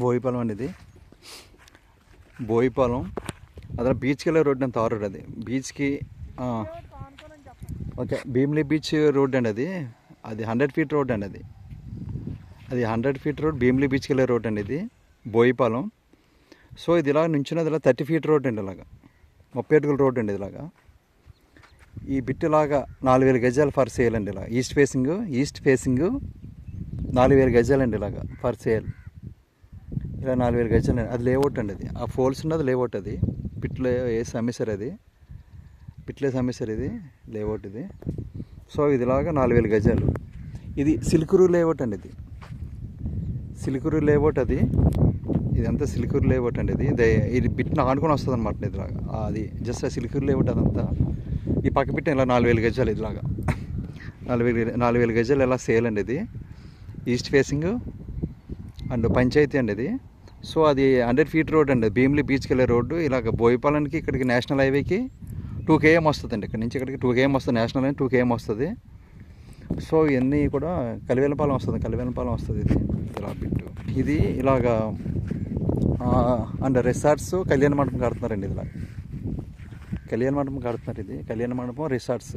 బోయిపాలెం అండి ఇది. బోయిపాలెం అదే బీచ్కి వెళ్ళే రోడ్డు అంత రోడ్ అది బీచ్కి. ఓకే, భీమిలీ బీచ్ రోడ్ అండి అది. అది 100 ఫీట్ రోడ్ అండి అది. 100 ఫీట్ రోడ్ భీమిలీ బీచ్కి వెళ్ళే రోడ్ అండి ఇది బోయిపాలెం. సో ఇది ఇలా నుంచున్నది ఇలా 30 ఫీట్ రోడ్ అండి. ఇలాగా 30 అడుగుల రోడ్ అండి. ఇలాగా ఈ బిట్ ఇలాగా 4000 గజాలు ఫర్ సేల్ అండి. ఇలా ఈస్ట్ ఫేసింగ్ 4000 గజాలండి. ఇలాగా ఫర్ సేల్ ఇలా 4000 గజాలు. అది లేఅవుట్ అండి. అది ఆ ఫోల్స్ ఉన్నది లేఅవుట్. అది బిట్లో వేసి అమ్మేశారు. అది బిట్లో వేసి అమ్మేశారు. ఇది లేఅవుట్ ఇది. సో ఇది ఇలాగా 4000 గజాలు. ఇది సిల్కూరు లేఅవుట్ అండి. ఇది సిల్కూరు లేఅవుట్. అది ఇదంతా సిల్కూరు లేఅవుట్ అండి. ఇది బిట్ని ఆనుకొని వస్తుంది అనమాట. ఇదిలాగా అది జస్ట్ ఆ సిల్కూరు లేఅవుట్ అదంతా. ఈ పక్క బిట్ట ఇలా 4000 గజాలు. ఇదిలాగా 4000 గజాలు ఎలా సేల్ అండి. ఇది ఈస్ట్ ఫేసింగ్ అండ్ పంచాయతీ అండి ఇది. సో అది 100 ఫీట్ రోడ్ అండి. భీమిలీ బీచ్కి వెళ్ళే రోడ్డు. ఇలాగ బోయిపాలెంకి ఇక్కడికి నేషనల్ హైవేకి 2 km వస్తుందండి. ఇక్కడ నుంచి ఇక్కడికి 2 km వస్తుంది. నేషనల్ హైవే 2 km వస్తుంది. సో ఇవన్నీ కూడా కలివేలపాలెం వస్తుంది. ఇది ఇలా బిట్టు. ఇది ఇలాగా అండ్ రిసార్ట్స్ కళ్యాణ మండపం కడుతున్నారండి. ఇదిలా కళ్యాణ మండపం కడుతున్నారు. ఇది కళ్యాణ మండపం రిసార్ట్స్.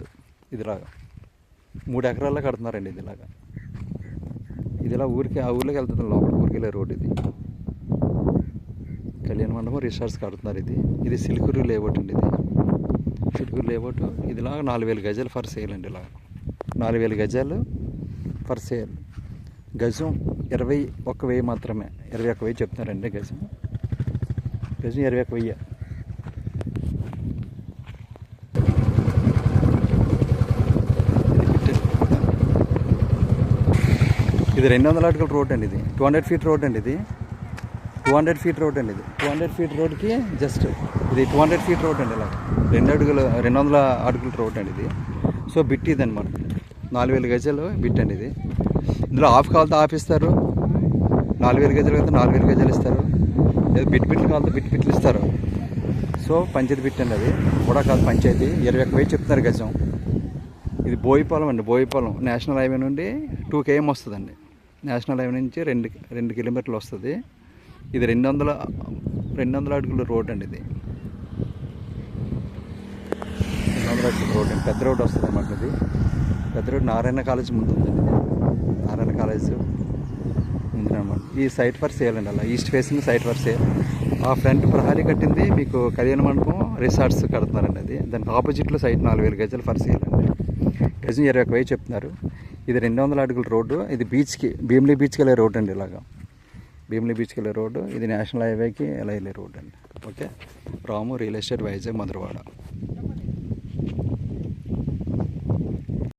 ఇదిలాగా 3 ఎకరాల్లో కడుతున్నారండి. ఇదిలాగా ఇది ఇలా ఊరికి ఆ ఊర్లోకి వెళ్తుంది. లోపల ఊరికి వెళ్ళే రోడ్ ఇది. కళ్యాణ మండపం రిసార్ట్స్ కడుతున్నారు. ఇది సిల్కూరు లేఅవుట్ అండి. ఇది సిల్కూరు లేఅవుట్. ఇదిలాగా 4000 గజాలు ఫర్ సేల్ అండి. ఇలా 4000 గజాలు ఫర్ సేల్. గజం 21,000 మాత్రమే. 21,000 చెప్తున్నారండి. గజం 21,000. ఇది 200 అడుగుల రోడ్ అండి. ఇది 200 ఫీట్ రోడ్ అండి. ఇది 200 ఫీట్ రోడ్ అండి. ఇది 200 ఫీట్ రోడ్కి జస్ట్ ఇది 200 ఫీట్ రోడ్ అండి. ఇలా 200 అడుగుల రోడ్ అండి. ఇది సో బిట్ ఇది అనమాట. 4000 గజాలు బిట్ అండి. ఇది ఇందులో ఆఫ్ కావాలితే ఆఫ్ ఇస్తారు. 4000 గజాలు అయితే 4000 గజాలు ఇస్తారు. లేదా బిట్లు కావాలితే బిట్లు ఇస్తారు. సో పంచాయతీ బిట్ అండి. అది కూడా కాదు పంచాయతీ. 21,000 చెప్తున్నారు గజం. ఇది బోయిపాలెం అండి. బోయిపాలెం నేషనల్ హైవే నుండి 2 km వస్తుందండి. నేషనల్ హైవే నుంచి 2 కిలోమీటర్లు వస్తుంది. ఇది 200 అడుగుల రోడ్ అండి. ఇది 200 అడుగుల రోడ్ అండి. పెద్ద రోడ్ వస్తుంది అన్నమాట. ఇది పెద్ద రోడ్ నారాయణ కాలేజ్ ముందు ఉందండి. నారాయణ కాలేజ్ ఉందన్నమాట. ఈ సైట్ ఫర్ సేల్ అండి. అలా east facing site for sale. ఆ ఫ్రంట్ ప్రహారీ కట్టింది మీకు కళ్యాణ మండపం రిసార్ట్స్ కడుతున్నారండి. అది దానికి ఆపోజిట్లో సైట్ 4000 గజాలు ఫర్ సేల్ అండి. గజం 21,000 చెప్తున్నారు. ఇది 200 అడుగుల రోడ్డు. ఇది భీమిలీ బీచ్కి వెళ్ళే రోడ్ అండి. ఇలాగా భీమిలీ బీచ్కి వెళ్ళే రోడ్డు. ఇది నేషనల్ హైవేకి ఎలా వెళ్ళే రోడ్ అండి. ఓకే, రాము రియల్ ఎస్టేట్ వైజాగ్ మధురవాడ.